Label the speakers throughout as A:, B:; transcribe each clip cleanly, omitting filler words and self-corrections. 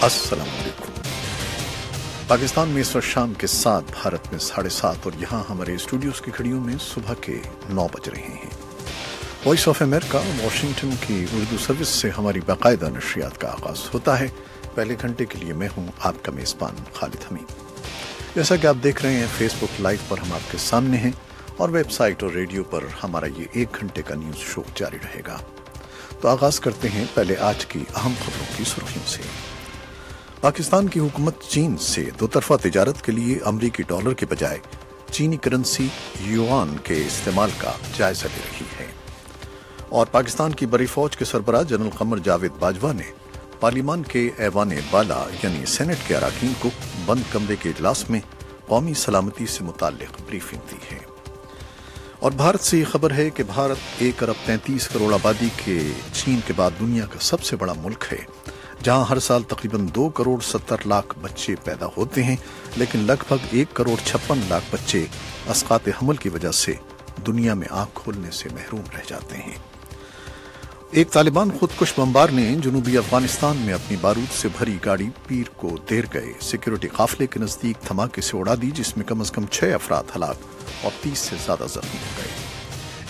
A: अस्सलाम वालेकुम। पाकिस्तान में इस वक्त शाम के 7, भारत में 7:30 और यहाँ हमारे स्टूडियोज की घड़ियों में सुबह के 9 बज रहे हैं। वॉइस ऑफ अमेरिका वाशिंगटन की उर्दू सर्विस से हमारी बाकायदा नशरियात का आगाज होता है। पहले घंटे के लिए मैं हूँ आपका मेज़बान खालिद हमीद। जैसा कि आप देख रहे हैं, फेसबुक लाइव पर हम आपके सामने हैं और वेबसाइट और रेडियो पर हमारा ये 1 घंटे का न्यूज़ शो जारी रहेगा। तो आगाज करते हैं पहले आज की अहम खबरों की सुर्खियों से। पाकिस्तान की हुकूमत चीन से दोतरफा तिजारत के लिए अमरीकी डॉलर के बजाय चीनी करेंसी युआन के इस्तेमाल का जायजा ले रही है। और पाकिस्तान की बड़ी फौज के सरबराह जनरल कमर जावेद बाजवा ने पार्लिमान के ऐवान बाला यानी सेनेट के अराकीन को बंद कमरे के इजलास में कौमी सलामती से मुताल्लिक ब्रीफिंग दी है। और भारत से ये खबर है कि भारत 1 अरब 33 करोड़ आबादी के चीन के बाद दुनिया का सबसे बड़ा मुल्क है, जहां हर साल तकरीबन 2 करोड़ 70 लाख बच्चे पैदा होते हैं, लेकिन लगभग 1 करोड़ 56 लाख बच्चे अस्कात हमल की वजह से दुनिया में आंख खोलने से महरूम रह जाते हैं। एक तालिबान खुदकुश बमबार ने जनूबी अफगानिस्तान में अपनी बारूद से भरी गाड़ी पीर को देर गए सिक्योरिटी काफिले के नजदीक धमाके से उड़ा दी, जिसमें कम से कम 6 अफराद हलाक और 30 से ज्यादा जख्मी हो गए।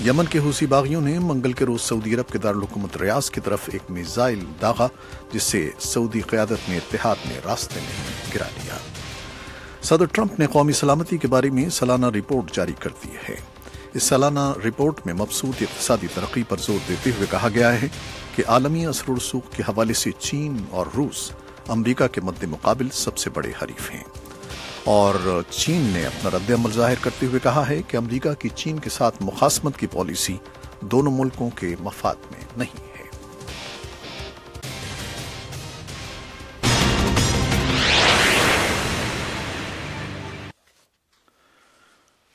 A: यमन के हूसी बागियों ने मंगल के रोज सऊदी अरब के दारुल हुकूमत रियाज की तरफ एक मिसाइल दागा, जिससे सऊदी क़यादत ने इत्तेहाद में रास्ते में गिरा दिया। सदर ट्रंप ने कौमी सलामती के बारे में सालाना रिपोर्ट जारी कर दी है। इस सालाना रिपोर्ट में मबसूत इक़्तिसादी तरक्की पर जोर देते हुए कहा गया है कि आलमी असर और सूख के हवाले से चीन और रूस अमरीका के मद्दे मुकाबिल सबसे बड़े हरीफ हैं। और चीन ने अपना रद्द-ए-अमल जाहिर करते हुए कहा है कि अमरीका की चीन के साथ मुखासमत की पॉलिसी दोनों मुल्कों के मफाद में नहीं है।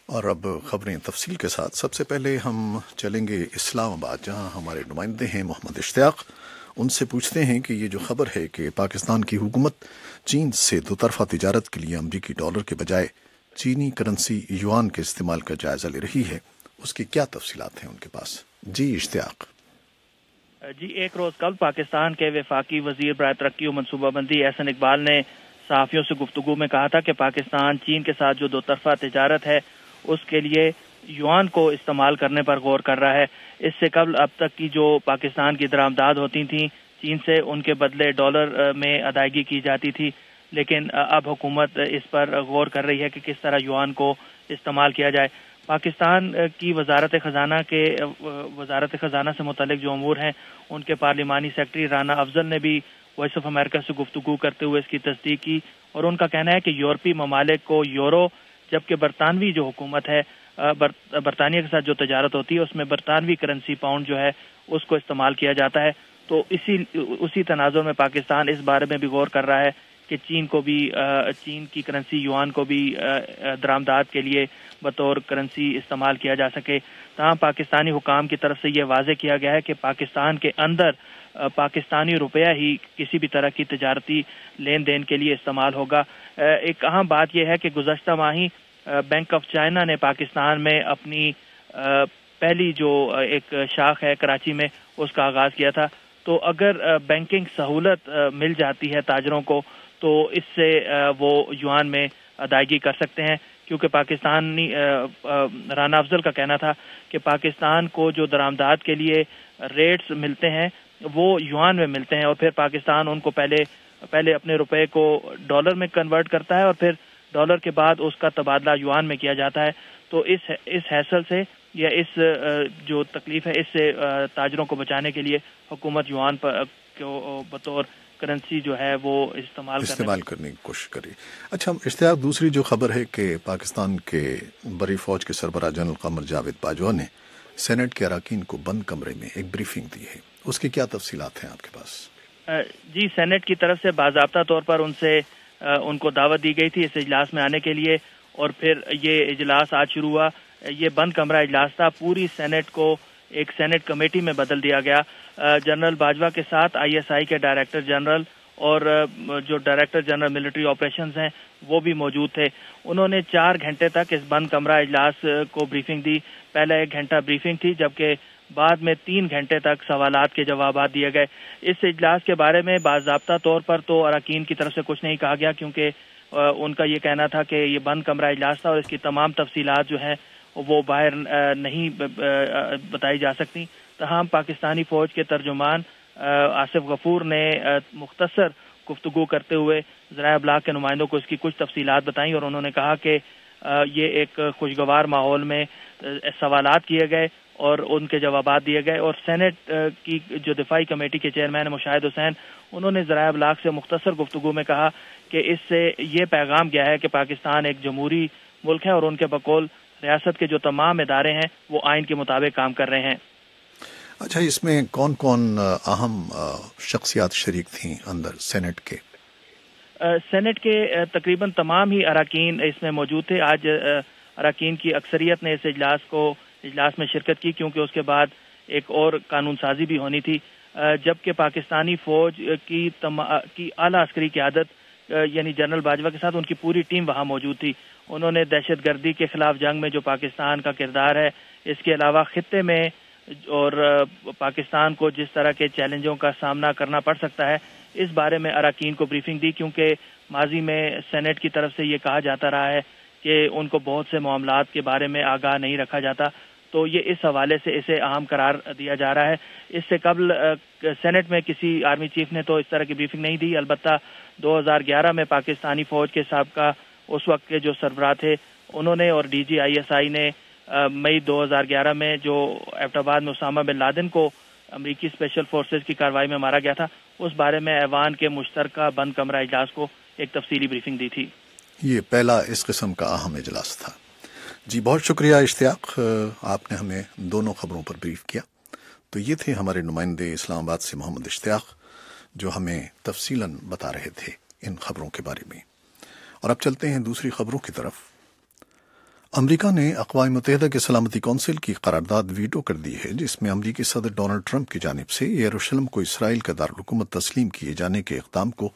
A: और अब खबरें तफसील के साथ। सबसे पहले हम चलेंगे इस्लामाबाद, जहां हमारे नुमाइंदे हैं मोहम्मद इश्तियाक। उनसे पूछते हैं कि ये जो खबर है कि पाकिस्तान की हुकूमत चीन से दोतरफा तिजारत के लिए अमरीकी डॉलर के बजाय चीनी करेंसी युआन के इस्तेमाल का जायजा ले रही है, उसकी क्या तफसीलात हैं उनके पास। जी इश्तियाक।
B: जी, एक रोज कल पाकिस्तान के वफाकी वजीर बराए तरक्की और मनसूबाबंदी एहसन इकबाल ने सहाफियों से गुफ्तगू में कहा था कि पाकिस्तान चीन के साथ जो दोतरफा तिजारत है उसके लिए युआन को इस्तेमाल करने पर गौर कर रहा है। इससे कबल अब तक की जो पाकिस्तान की दरामदाद होती थी चीन से, उनके बदले डॉलर में अदायगी की जाती थी, लेकिन अब हुकूमत इस पर गौर कर रही है कि किस तरह युआन को इस्तेमाल किया जाए। पाकिस्तान की वजारत ख़जाना से मुतल्लिक जो अमूर हैं, उनके पार्लिमानी सेक्रेटरी राना अफजल ने भी वॉइस ऑफ अमेरिका से गुफ्तगू करते हुए इसकी तस्दीक की और उनका कहना है कि यूरोपीय ममालिक को यूरो, जबकि बरतानवी जो हुकूमत है, बरतानिया के साथ जो तजारत होती है उसमें बरतानवी करेंसी पाउंड जो है उसको इस्तेमाल किया जाता है। तो उसी तनाजुर में पाकिस्तान इस बारे में भी गौर कर रहा है कि चीन की करेंसी युआन को भी दरामदाद के लिए बतौर करेंसी इस्तेमाल किया जा सके। तहाँ पाकिस्तानी हुकाम की तरफ से ये वाज़ेह किया गया है कि पाकिस्तान के अंदर पाकिस्तानी रुपया ही किसी भी तरह की तजारती लेन देन के लिए इस्तेमाल होगा। एक अहम बात यह है कि गुज़श्ता माही बैंक ऑफ चाइना ने पाकिस्तान में अपनी पहली जो एक शाख है कराची में, उसका आगाज़ किया था। तो अगर बैंकिंग सहूलत मिल जाती है ताजरों को, तो इससे वो युआन में अदायगी कर सकते हैं, क्योंकि पाकिस्तानी राना अफजल का कहना था कि पाकिस्तान को जो दरामदाद के लिए रेट्स मिलते हैं वो युआन में मिलते हैं और फिर पाकिस्तान उनको पहले अपने रुपए को डॉलर में कन्वर्ट करता है और फिर डॉलर के बाद उसका तबादला युआन में किया जाता है। तो इस हैसल से या इस जो तकलीफ है, इससे ताजरों को बचाने के लिए हुकूमत युआन को बतौर करेंसी जो है वो इस्तेमाल
A: करने की कोशिश करी। अच्छा इश्तियाक, दूसरी जो खबर है कि पाकिस्तान के बड़ी फौज के सरबराह जनरल कमर जावेद बाजवा ने सेनेट के अराकीन को बंद कमरे में एक ब्रीफिंग दी है, उसकी क्या तफसीलात हैं आपके पास।
B: जी, सेनेट की तरफ से बाज़ाब्ता तौर पर उनको दावत दी गई थी इस इजलास में आने के लिए और फिर ये इजलास आज शुरू हुआ। ये बंद कमरा इजलास था। पूरी सेनेट को एक सेनेट कमेटी में बदल दिया गया। जनरल बाजवा के साथ ISI के डायरेक्टर जनरल और जो डायरेक्टर जनरल मिलिट्री ऑपरेशंस हैं वो भी मौजूद थे। उन्होंने 4 घंटे तक इस बंद कमरा इजलास को ब्रीफिंग दी। पहले 1 घंटा ब्रीफिंग थी, जबकि بعد میں 3 گھنٹے تک سوالات کے جوابات دیے گئے۔ اس اجلاس کے بارے میں باضابطہ طور پر تو اراکین کی طرف سے کچھ نہیں کہا گیا، کیونکہ ان کا یہ کہنا تھا کہ یہ بند کمرہ اجلاس تھا اور اس کی تمام تفصیلات جو ہیں وہ باہر نہیں بتائی جا سکتی۔ تاہم پاکستانی فوج کے ترجمان آصف غفور نے مختصر گفتگو کرتے ہوئے ذرائع ابلاغ کے نمائندوں کو اس کی کچھ تفصیلات بتائیں، اور انہوں نے کہا کہ یہ ایک خوشگوار ماحول میں سوالات کیے گئے اور ان کے جوابات دیے گئے، اور سینٹ کی جو دفاعی کمیٹی کے چیئرمین مشاہد حسین، انہوں نے ذرائع ابلاغ سے مختصر گفتگو میں کہا کہ اس سے یہ پیغام گیا ہے کہ پاکستان ایک جمہوری ملک ہے اور ان کے بقول ریاست کے جو تمام ادارے ہیں وہ آئین کے مطابق کام کر رہے ہیں۔
A: اچھا، اس میں کون کون اہم شخصیات شریک تھیں اندر سینٹ کے؟
B: سینٹ کے تقریباً تمام ہی اراکین اس میں موجود تھے۔ آج اراکین کی اکثریت نے اس اجلاس میں شرکت کی، کیونکہ اس کے بعد ایک اور قانون سازی بھی ہونی تھی، جبکہ پاکستانی فوج کی اعلیٰ عسکری قیادت یعنی جنرل باجوہ کے ساتھ ان کی پوری ٹیم وہاں موجود تھی۔ انہوں نے دہشت گردی کے خلاف جنگ میں جو پاکستان کا کردار ہے، اس کے علاوہ خطے میں اور پاکستان کو جس طرح کے چیلنجوں کا سامنا کرنا پڑ سکتا ہے، اس بارے میں اراکین کو بریفنگ دی، کیونکہ ماضی میں سینٹ کی طرف سے یہ کہا جاتا رہا ہے کہ ان کو بہت سے معاملات کے بارے میں آگاہ نہیں رکھا جاتا، تو یہ اس حوالے سے اسے اہم قرار دیا جا رہا ہے۔ اس سے قبل سینٹ میں کسی آرمی چیف نے تو اس طرح کی بریفنگ نہیں دی، البتہ 2011 میں پاکستانی فوج کے سابقہ اس وقت کے جو سربراہ تھے انہوں نے اور ڈی جی ISI نے مئی 2011 میں جو ایبٹ آباد میں اسامہ بن لادن کو امریکی اسپیشل فورسز کی کارروائی میں مارا گیا تھا، اس بارے میں ایوان کے مشترکہ بند کمرہ اجلاس کو ایک تفصیلی بریفنگ دی تھی۔
A: یہ پہلا اس قسم کا اہم اجلاس تھا۔ جی بہت شکریہ اشتیاق، آپ نے ہمیں دونوں خبروں پر بریف کیا۔ تو یہ تھے ہمارے نمائندے اسلام آباد سے محمد اشتیاق، جو ہمیں تفصیلاً بتا رہے تھے ان خبروں کے بارے میں۔ اور اب چلتے ہیں دوسری خبروں کی طرف۔ امریکہ نے اقوام متحدہ کے سلامتی کونسل کی قرارداد ویٹو کر دی ہے، جس میں امریکی صدر ڈونلڈ ٹرمپ کی جانب سے یروشلم کو اسرائیل کا دارالحکومت تسلیم کیے جانے کے اقدام کو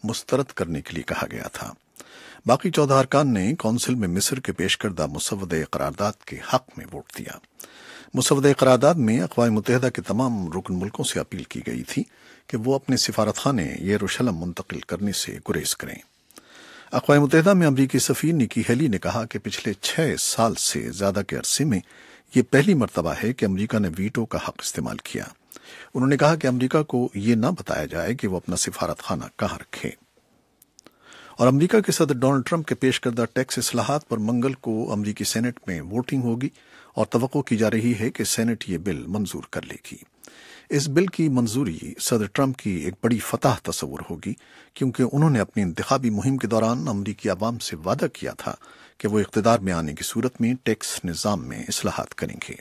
A: مسترد کرنے کے لیے کہا گیا تھا۔ باقی 14 ارکان نے کونسل میں مصر کے پیش کردہ مسودہ قرارداد کے حق میں ووٹ دیا۔ مسودہ قرارداد میں اقوام متحدہ کے تمام رکن ملکوں سے اپیل کی گئی تھی کہ وہ اپنے سفارت خانے یروشلم منتقل کرنے سے گریز کریں۔ اقوام متحدہ میں امریکی سفیر نکی ہیلی نے کہا کہ پچھلے 6 سال سے زیادہ کے عرصے میں یہ پہلی مرتبہ ہے کہ امریکہ نے ویٹو کا حق استعمال کیا۔ انہوں نے کہا کہ امریکہ کو یہ نہ بتایا جائے کہ وہ اپنا سفارت خانہ کہاں رکھے۔ اور امریکہ کے صدر ڈونلڈ ٹرمپ کے پیش کردہ ٹیکس اصلاحات پر منگل کو امریکی سینٹ میں ووٹنگ ہوگی، اور توقع کی جا رہی ہے کہ سینٹ یہ بل منظور کر لے گی۔ اس بل کی منظوری صدر ٹرمپ کی ایک بڑی فتح تصور ہوگی، کیونکہ انہوں نے اپنی انتخابی مہم کے دوران امریکی عوام سے وعدہ کیا تھا کہ وہ اقتدار میں آنے کی صورت میں ٹیکس نظام میں اصلاحات کریں گے۔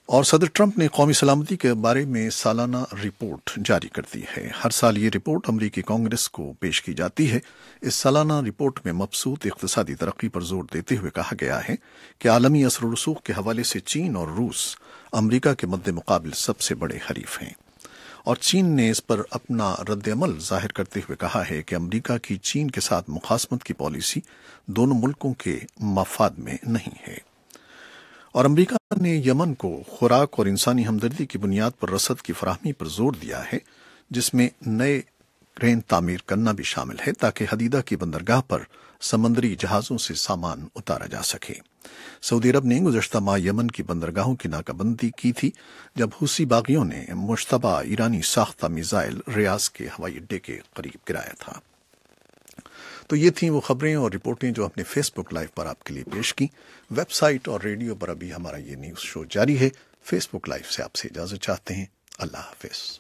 A: اور صدر ٹرمپ نے قومی سلامتی کے بارے میں سالانہ رپورٹ جاری کر دی ہے۔ ہر سال یہ رپورٹ امریکی کانگریس کو پیش کی جاتی ہے۔ اس سالانہ رپورٹ میں مبسوط اقتصادی ترقی پر زور دیتے ہوئے کہا گیا ہے کہ عالمی اثر و رسوخ کے حوالے سے چین اور روس امریکہ کے مد مقابل سب سے بڑے حریف ہیں، اور چین نے اس پر اپنا رد عمل ظاہر کرتے ہوئے کہا ہے کہ امریکہ کی چین کے ساتھ مخاصمت کی پالیسی دونوں ملکوں کے مفاد میں نہیں ہے۔ اور امریکہ نے یمن کو خوراک اور انسانی ہمدردی کی بنیاد پر رسد کی فراہمی پر زور دیا ہے، جس میں نئے کرین تعمیر کرنا بھی شامل ہے تاکہ حدیدہ کی بندرگاہ پر سمندری جہازوں سے سامان اتارا جا سکے۔ سعودی عرب نے گزشتہ ماہ یمن کی بندرگاہوں کی ناکہ بندی کی تھی، جب حوثی باغیوں نے مشتبہ ایرانی ساختہ میزائل ریاض کے ہوائی اڈے کے قریب گرایا تھا۔ تو یہ تھیں وہ خبریں اور رپورٹیں جو ہم نے فیس بک لائیو پر آپ کے لیے پیش کی۔ ویب سائٹ اور ریڈیو پر ابھی ہمارا یہ نیوز شو جاری ہے۔ فیس بک لائیو سے آپ سے اجازت چاہتے ہیں۔ اللہ حافظ۔